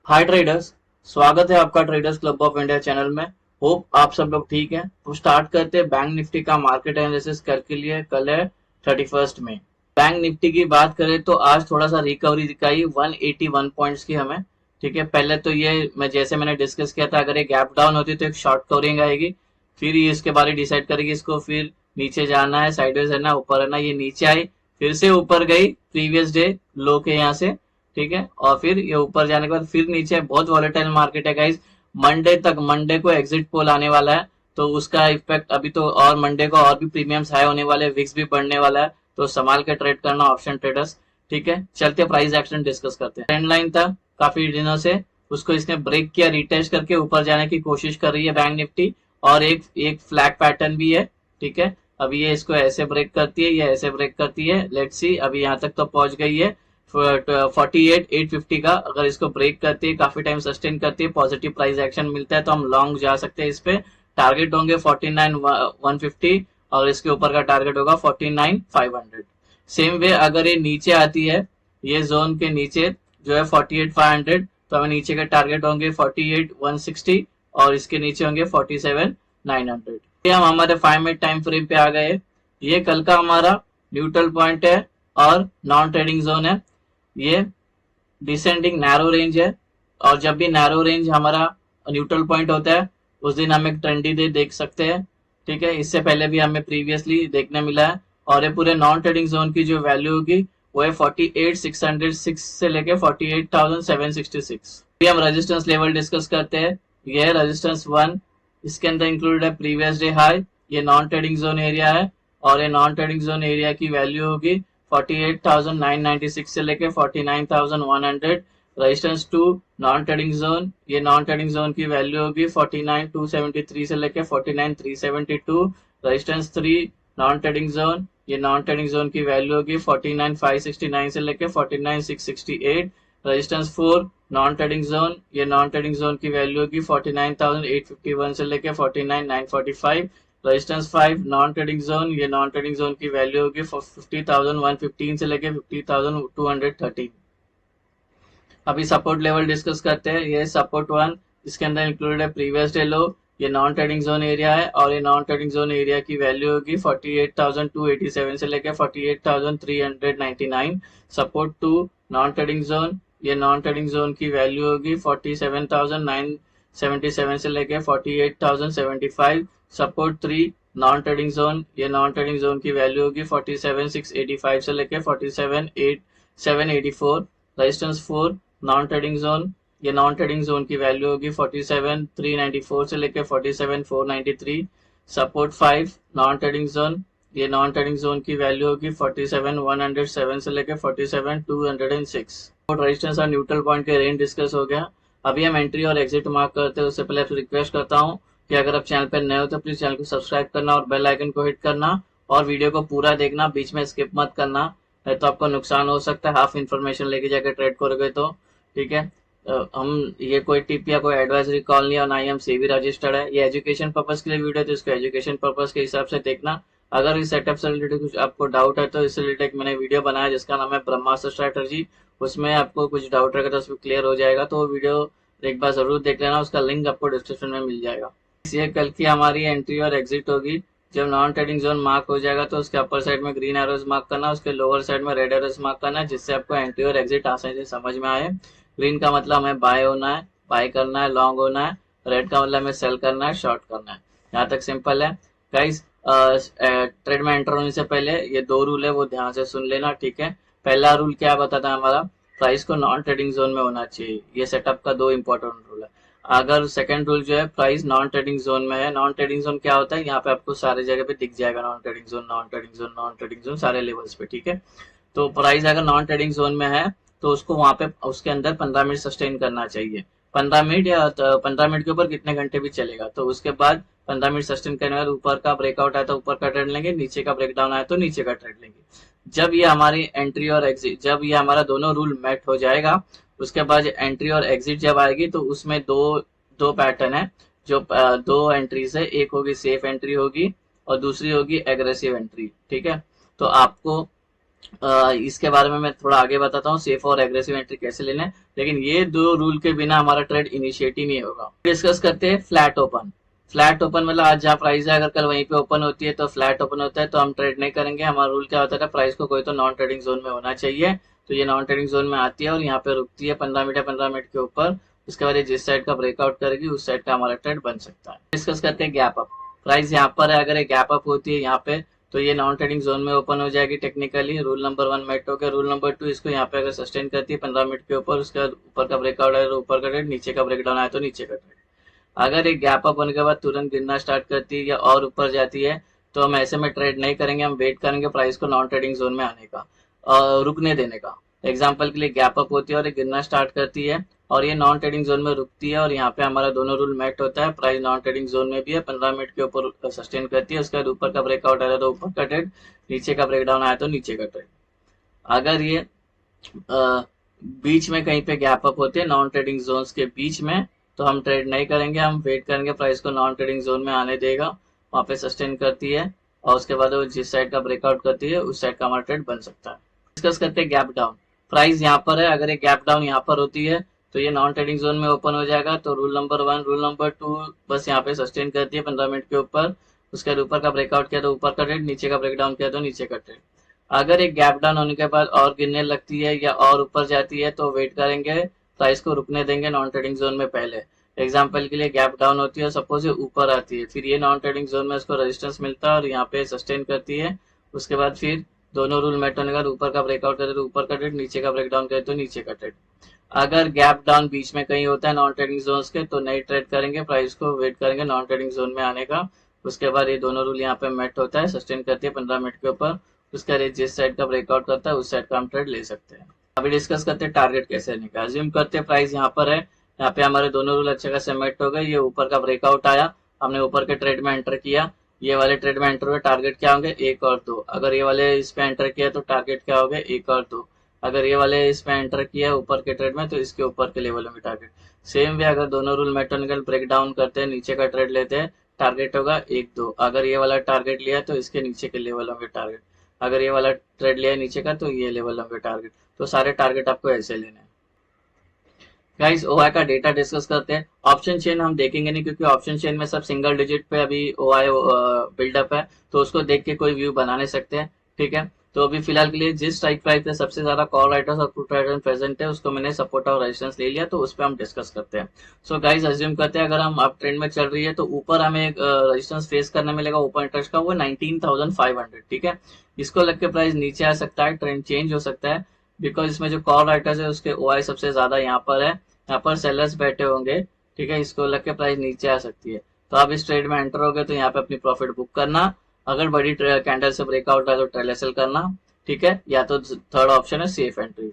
हाय traders. स्वागत है आपका traders club of India channel में। होप आप सब लोग ठीक हैं। तो स्टार्ट करते हैं बैंक निफ्टी का मार्केट एनालिसिस करके लिए। कल है 31 मई। बैंक निफ्टी की बात करें तो आज थोड़ा सा रिकवरी दिखाई 181 पॉइंट्स की हमें। ठीक है, पहले तो ये मैंने डिस्कस किया था, अगर ये गैप डाउन होती तो एक शॉर्ट कवरिंग आएगी, फिर ये इसके बारे डिसाइड करेगी इसको फिर नीचे जाना है, साइडवेज है ना, ऊपर है ना। ये नीचे आई, फिर से ऊपर गई प्रीवियस डे लो के यहाँ से। ठीक है, और फिर ये ऊपर जाने के बाद फिर नीचे। बहुत वॉलेटाइल मार्केट है गाइस। मंडे को एग्जिट पोल आने वाला है, तो उसका इफेक्ट अभी तो, और मंडे को और भी प्रीमियम्स हाई होने वाले, विक्स भी बढ़ने वाला है, तो संभाल के ट्रेड करना ऑप्शन ट्रेडर्स। ठीक है, चलते प्राइस एक्शन डिस्कस करते हैं। ट्रेंड लाइन था काफी दिनों से, उसको इसने ब्रेक किया, रिटेस्ट करके ऊपर जाने की कोशिश कर रही है बैंक निफ्टी, और एक एक फ्लैग पैटर्न भी है। ठीक है, अभी ये इसको ऐसे ब्रेक करती है, ये ऐसे ब्रेक करती है, लेट्स सी। अभी यहाँ तक तो पहुंच गई है 48,850 का। अगर इसको ब्रेक करती है, काफी टाइम सस्टेन करती है, पॉजिटिव प्राइस एक्शन मिलता है, तो हम लॉन्ग जा सकते हैं इस पे। टारगेट होंगे 49,150 और इसके ऊपर का टारगेट होगा 49,500। सेम वे अगर ये नीचे आती है, ये जोन के नीचे जो है 48,500, तो हमें नीचे के टारगेट होंगे 48,160 और इसके नीचे होंगे 47,900। ये हम हमारे 5 मिनट टाइम फ्रेम पे आ गए। ये कल का हमारा न्यूट्रल पॉइंट है और नॉन ट्रेडिंग जोन है। ये डिसेंडिंग नैरो रेंज है, और जब भी नैरो रेंज हमारा न्यूट्रल पॉइंट होता है उस दिन हम एक ट्रेंडी डे देख सकते हैं। ठीक है, इससे पहले भी हमें प्रीवियसली देखने मिला है। और ये पूरे नॉन ट्रेडिंग जोन की जो वैल्यू होगी वो है 48,606 से लेके 48,766। अभी हम रेजिस्टेंस लेवल डिस्कस करते हैं। ये है रेजिस्टेंस 1, इसके अंदर इंक्लूडेड है प्रीवियस डे हाई। ये नॉन ट्रेडिंग जोन एरिया है, और ये नॉन ट्रेडिंग जोन एरिया की वैल्यू होगी 48,996 से लेके 49,100। रेजिस्टेंस 2 नॉन ट्रेडिंग जोन, ये नॉन ट्रेडिंग जोन की वैल्यू होगी 49,273 से लेके 49,372। रेजिस्टेंस 3 नॉन ट्रेडिंग जोन, ये नॉन ट्रेडिंग जोन की वैल्यू होगी 49,569 से लेके 49,668। रेजिस्टेंस 4 नॉन ट्रेडिंग जोन, ये नॉन ट्रेडिंग जोन की वैल्यू होगी 49,851 से लेके 49,945। रेजिस्टेंस 5 नॉन ट्रेडिंग जोन, ये नॉन ट्रेडिंग जोन की वैल्यू होगी 50,115 से लेके 50,213। अभी सपोर्ट लेवल डिस्कस करते हैं। ये सपोर्ट 1, इसके अंदर इंक्लूडेड है प्रीवियस डे लो, ये नॉन ट्रेडिंग जोन एरिया है, और ये नॉन ट्रेडिंग जोन एरिया की वैल्यू होगी 48,287 से लेकर 48,399। सपोर्ट 2 नॉन ट्रेडिंग जोन, ये नॉन ट्रेडिंग जोन की वैल्यू होगी 47,977 से लेकर 48,075। सपोर्ट 3 नॉन ट्रेडिंग जोन, ये नॉन ट्रेडिंग जोन की वैल्यू होगी 47,685 से लेकर 47,784। रेजिस्टेंस 4 नॉन ट्रेडिंग जोन, ये नॉन ट्रेडिंग जोन की वैल्यू होगी 47,394 से लेकर 47,493। सपोर्ट 5 नॉन ट्रेडिंग जोन, ये नॉन ट्रेडिंग जोन की वैल्यू होगी 47,107 से लेकर 47,206। रेजिस्टेंस और न्यूट्रल पॉइंट के रेंज डिस्कस हो गया। अभी हम एंट्री और एग्जिट मार्क करते हैं, उससे पहले आपसे रिक्वेस्ट करता हूँ कि अगर आप चैनल पर नए हो तो प्लीज चैनल को सब्सक्राइब करना और बेल आइकन को हिट करना, और वीडियो को पूरा देखना, बीच में स्किप मत करना, नहीं तो आपको नुकसान हो सकता है हाफ इन्फॉर्मेशन लेके जाकर ट्रेड करोगे तो। ठीक है, हम ये कोई टिप या कोई एडवाइजरी कॉल नहीं है, और ना ही हम सेबी रजिस्टर्ड है। ये एजुकेशन पर्पज के लिए वीडियो, तो इसको एजुकेशन पर्पज के हिसाब से देखना। अगर इस सेटअप से रिलेटेड कुछ आपको डाउट है तो इससे रिलेटेड मैंने वीडियो बनाया जिसका नाम है ब्रह्मास्त्र स्ट्रैटेजी, उसमें आपको कुछ डाउट रहेगा तो उसमें क्लियर हो जाएगा, तो वो वीडियो एक बार जरूर देख लेना, उसका लिंक आपको डिस्क्रिप्शन में मिल जाएगा। ये कल की हमारी एंट्री और एग्जिट होगी। जब नॉन ट्रेडिंग जोन मार्क हो जाएगा तो उसके अपर साइड में ग्रीन एरोज मार्क करना, उसके लोअर साइड में रेड एरोज मार्क करना, जिससे आपको एंट्री और एग्जिट आसानी से समझ में आए। ग्रीन का मतलब हमें बाय होना है, बाय करना है, लॉन्ग होना है। रेड का मतलब हमें सेल करना है, शॉर्ट करना है। यहाँ तक सिंपल है गाइस। ट्रेड में एंटर होने से पहले ये 2 रूल है, वो ध्यान से सुन लेना। ठीक है, पहला रूल क्या बताता है हमारा, प्राइस को नॉन ट्रेडिंग जोन में होना चाहिए। ये सेटअप का 2 इंपॉर्टेंट रूल है। अगर सेकंड रूल जो है, प्राइस नॉन ट्रेडिंग जोन में है। नॉन ट्रेडिंग जोन क्या होता है, यहाँ पे आपको सारे जगह पे दिख जाएगा non trading zone, non trading zone, non trading zone, सारे लेवल्स पे। ठीक है, तो प्राइस अगर नॉन ट्रेडिंग जोन में है तो उसको वहां पे उसके अंदर 15 मिनट सस्टेन करना चाहिए। 15 मिनट या 15 मिनट के ऊपर कितने घंटे भी चलेगा, तो उसके बाद 15 मिनट सस्टेन करने के बाद ऊपर का ब्रेकआउट आया तो ऊपर का ट्रेड लेंगे, नीचे का ब्रेकडाउन आया तो नीचे का ट्रेड लेंगे। जब ये हमारी एंट्री और एग्जिट, जब ये हमारा दोनों रूल मेट हो जाएगा, उसके बाद एंट्री और एग्जिट जब आएगी तो उसमें दो दो पैटर्न है, जो 2 एंट्रीज है। एक होगी सेफ एंट्री होगी और दूसरी होगी एग्रेसिव एंट्री। ठीक है, तो आपको इसके बारे में मैं थोड़ा आगे बताता हूँ सेफ और एग्रेसिव एंट्री कैसे लेना है, लेकिन ये दो रूल के बिना हमारा ट्रेड इनिशिएट ही नहीं होगा। डिस्कस करते हैं फ्लैट ओपन। फ्लैट ओपन मतलब आज जहाँ प्राइस है अगर कल वहीं पे ओपन होती है तो फ्लैट ओपन होता है तो हम ट्रेड नहीं करेंगे। हमारा रूल क्या होता है, प्राइस को कोई तो नॉन ट्रेडिंग जोन में होना चाहिए। तो ये नॉन ट्रेडिंग जोन में आती है और यहाँ पे रुकती है 15 मिनट के ऊपर। उसके बाद ये जिस साइड का ब्रेकआउट करेगी उस साइड का हमारा ट्रेड बन सकता है। डिस्कस करते हैं गैप अप। प्राइस यहाँ पर है, अगर ये गैप अप होती है यहाँ पे तो ये नॉन ट्रेडिंग जोन में ओपन हो जाएगी टेक्निकली। रूल नंबर 1 मेट हो गया। रूल नंबर 2, इसको यहाँ पे अगर सस्टेन करती है 15 मिनट के ऊपर, उसके बाद ऊपर का ब्रेकआउट आया तो ऊपर का ट्रेड, नीचे का ब्रेकडाउन आया तो नीचे का ट्रेड। अगर एक गैप अप होने के बाद तुरंत गिरना स्टार्ट करती है या और ऊपर जाती है तो हम ऐसे में ट्रेड नहीं करेंगे, हम वेट करेंगे प्राइस को नॉन ट्रेडिंग जोन में आने का और रुकने देने का। एग्जाम्पल के लिए गैप अप होती है और ये गिरना स्टार्ट करती है और ये नॉन ट्रेडिंग जोन में रुकती है और यहाँ पे हमारा दोनों रूल मैट होता है। प्राइस नॉन ट्रेडिंग जोन में भी है, 15 मिनट के ऊपर सस्टेन करती है, उसके बाद ऊपर का ब्रेकआउट आया तो ऊपर का ट्रेड, नीचे का ब्रेकडाउन आया तो नीचे का ट्रेड। अगर ये बीच में कहीं पे गैप अप होते हैं नॉन ट्रेडिंग जोन्स के बीच में तो हम ट्रेड नहीं करेंगे, हम वेट करेंगे प्राइस को नॉन ट्रेडिंग जोन में आने देगा, वहां पे सस्टेन करती है और उसके बाद वो जिस साइड का ब्रेकआउट करती है उस साइड का हमारा ट्रेड बन सकता है। डिस्कस करते हैं गैप डाउन। प्राइस यहाँ पर है, अगर ये गैप डाउन यहाँ पर होती है तो ये नॉन ट्रेडिंग जोन में ओपन हो जाएगा। तो रूल नंबर 1, रूल नंबर 2 बस यहाँ पे सस्टेन करती है 15 मिनट के ऊपर, उसके बाद ऊपर का ब्रेकआउट किया तो ऊपर का ट्रेड, नीचे का ब्रेकडाउन किया तो नीचे का ट्रेड। अगर एक गैप डाउन होने के बाद और गिरने लगती है या और ऊपर जाती है तो वेट करेंगे, प्राइस को रुकने देंगे नॉन ट्रेडिंग जोन में पहले। एग्जाम्पल के लिए गैप डाउन होती है, सपोज ये ऊपर आती है, फिर ये नॉन ट्रेडिंग जोन में इसको रेजिस्टेंस मिलता है और यहाँ पे सस्टेन करती है। उसके बाद फिर दोनों रूल मेट होने के बाद ऊपर का ब्रेकआउट करे तो ऊपर का ट्रेड, नीचे का ब्रेकडाउन करे तो नीचे का ट्रेड। अगर गैप डाउन बीच में कहीं होता है नॉन ट्रेडिंग जोन के तो नहीं ट्रेड करेंगे, प्राइस को वेट करेंगे नॉन ट्रेडिंग जोन में आने का। उसके बाद ये दोनों रूल यहाँ पे मेट होता है, सस्टेन करती है 15 मिनट के ऊपर, उसका रेट जिस साइड का ब्रेकआउट करता है उस साइड का हम ट्रेड ले सकते हैं। अभी डिस्कस करते हैं टारगेट कैसे लेने का। अज्यूम करते हैं प्राइस यहाँ पर है, यहाँ पे हमारे दोनों रूल अच्छे खासे मेट हो गए, ये ऊपर का ब्रेकआउट आया, हमने ऊपर के ट्रेड में एंटर किया, ये वाले ट्रेड में एंटर हुए, टारगेट क्या होंगे 1 और 2। अगर ये वाले इस पे एंटर किया तो टारगेट क्या हो गए 1 और 2। अगर ये वाले इस पे एंटर किया ऊपर के ट्रेड में तो इसके ऊपर के लेवल में टारगेट। सेम वे अगर दोनों रूल मेटोनिकल ब्रेक डाउन करते हैं, नीचे का ट्रेड लेते हैं, टारगेट होगा 1 2। अगर ये वाला टारगेट लिया तो इसके नीचे के लेवल होंगे टारगेट, अगर ये वाला ट्रेड लिया नीचे का तो ये लेवल होंगे टारगेट। तो सारे टारगेट आपको ऐसे लेने हैं। गाइस ओआई का डेटा डिस्कस करते हैं। ऑप्शन चेन हम देखेंगे नहीं क्योंकि ऑप्शन चेन में सब सिंगल डिजिट पे अभी ओआई बिल्डअप है, तो उसको देख के कोई व्यू बना नहीं सकते हैं। ठीक है, तो अभी फिलहाल के लिए जिस स्ट्राइक प्राइस पे सबसे ज्यादा कॉल राइटर्स और पुट राइटर्स प्रेजेंट है उसको मैंने सपोर्ट और रेजिस्टेंस ले लिया, तो उस पर हम डिस्कस करते हैं। सो गाइस अज्यूम करते हैं अगर हम अप ट्रेंड में चल रही है तो ऊपर हमें एक रेजिस्टेंस फेस करने मिलेगा ओपन इंटरेस्ट का, वो 19,500। ठीक है, इसको लग के प्राइस नीचे आ सकता है, ट्रेंड चेंज हो सकता है, बिकॉज इसमें जो कॉल राइटर्स है उसके ओआई सबसे ज्यादा यहाँ पर है, यहाँ पर सेलर्स बैठे होंगे। ठीक है, इसको लग के प्राइस नीचे आ सकती है, तो आप इस ट्रेड में एंटर हो गए तो यहाँ पे अपनी प्रॉफिट बुक करना। अगर बड़ी कैंडल से ब्रेकआउट है तो ट्रेल एसएल करना। ठीक है, या तो थर्ड ऑप्शन है सेफ एंट्री।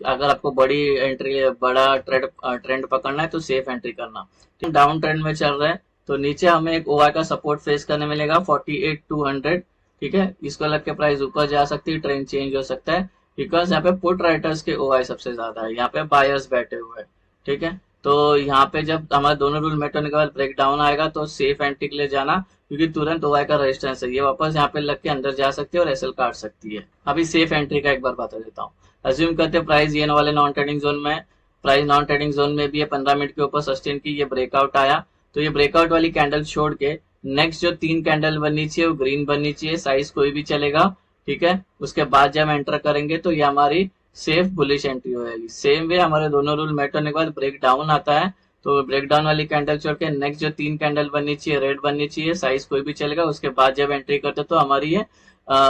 अगर आपको बड़ी एंट्री बड़ा ट्रेंड पकड़ना है तो सेफ एंट्री करना। डाउन ट्रेंड में चल रहे हैं तो नीचे हमें एक ओआई का सपोर्ट फेस करने मिलेगा 48,200। ठीक है, इसको लग के प्राइस ऊपर जा सकती है, ट्रेंड चेंज हो सकता है, बिकॉज यहाँ पे पुट राइटर्स के ओआई सबसे ज्यादा है, यहाँ पे बायर्स बैठे हुए हैं। ठीक है, तो यहाँ पे जब हमारे दोनों रूल मेट होने के बाद ब्रेक डाउन आएगा तो सेफ एंट्री के लिए जाना, क्योंकि तुरंत ओआई का रेजिस्टेंस है, ये वापस यहाँ पे लग के अंदर जा सकती है और एसएल काट सकती है। अभी सेफ एंट्री का एक बार बता देता हूँ। अज्यूम करते हैं प्राइस ये वाले नॉन ट्रेडिंग जोन में, प्राइस नॉन ट्रेडिंग जोन में भी है, 15 मिनट के ऊपर सस्टेन की, ये ब्रेकआउट आया, तो ये ब्रेकआउट वाली कैंडल छोड़ के नेक्स्ट जो 3 कैंडल बननी चाहिए वो ग्रीन बननी चाहिए, साइज कोई भी चलेगा। ठीक है, उसके बाद जब एंटर करेंगे तो ये हमारी सेफ बुलिश एंट्री हो जाएगी। सेम वे हमारे दोनों रूल मेट होने के बाद ब्रेक डाउन आता है, तो ब्रेक डाउन वाली कैंडल छोड़ के नेक्स्ट जो 3 कैंडल बननी चाहिए रेड बननी चाहिए, साइज कोई भी चलेगा, उसके बाद जब एंट्री करते तो हमारी ये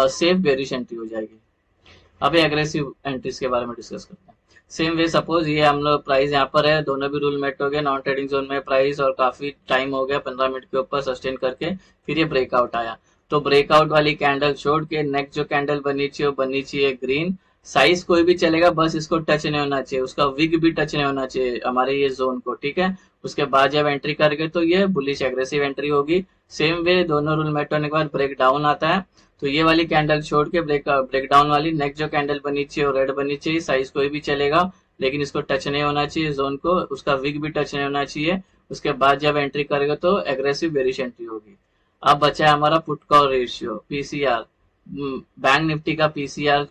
सेफ बेरिश एंट्री हो जाएगी। अभी एग्रेसिव एंट्रीज के बारे में डिस्कस करते हैं। सेम वे सपोज ये हम लोग प्राइस यहाँ पर है, दोनों भी रूल मेट हो गए, नॉन ट्रेडिंग जोन में प्राइस और काफी टाइम हो गया, 15 मिनट के ऊपर सस्टेन करके फिर ये ब्रेकआउट आया, तो ब्रेकआउट वाली कैंडल छोड़ के नेक्स्ट जो कैंडल बननी चाहिए वो बननी चाहिए ग्रीन, साइज कोई भी चलेगा, बस इसको टच नहीं होना चाहिए, उसका विग भी टच नहीं होना चाहिए हमारे ये जोन को। ठीक है, उसके बाद जब एंट्री करेंगे तो ये बुलिश एग्रेसिव एंट्री होगी। सेम वे दोनों रूल मेट होने के बाद ब्रेक डाउन आता है, तो ये वाली कैंडल छोड़ के ब्रेक डाउन वाली नेक्स्ट जो कैंडल बनी चाहिए वो रेड बनी चाहिए, साइज कोई भी चलेगा, लेकिन इसको टच नहीं होना चाहिए जोन को, उसका विग भी टच नहीं होना चाहिए। उसके बाद जब एंट्री करेगा तो एग्रेसिव बेरिश एंट्री होगी। अब बचा है हमारा put call ratio, PCR. Bank Nifty का पीसीआर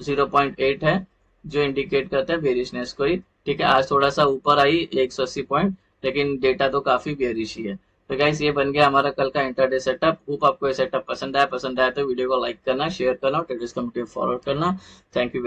0.8 है, जो इंडिकेट करता है बेरिशनेस को ही। ठीक है, आज थोड़ा सा ऊपर आई 180 पॉइंट, लेकिन डेटा तो काफी बेरिश ही है। तो गाइस ये बन गया हमारा कल का इंटरडे सेटअप। होप आपको ये सेटअप पसंद आया तो वीडियो को लाइक करना, शेयर करना और ट्रेडर्स कम्युनिटी फॉरवर्ड करना। Thank you.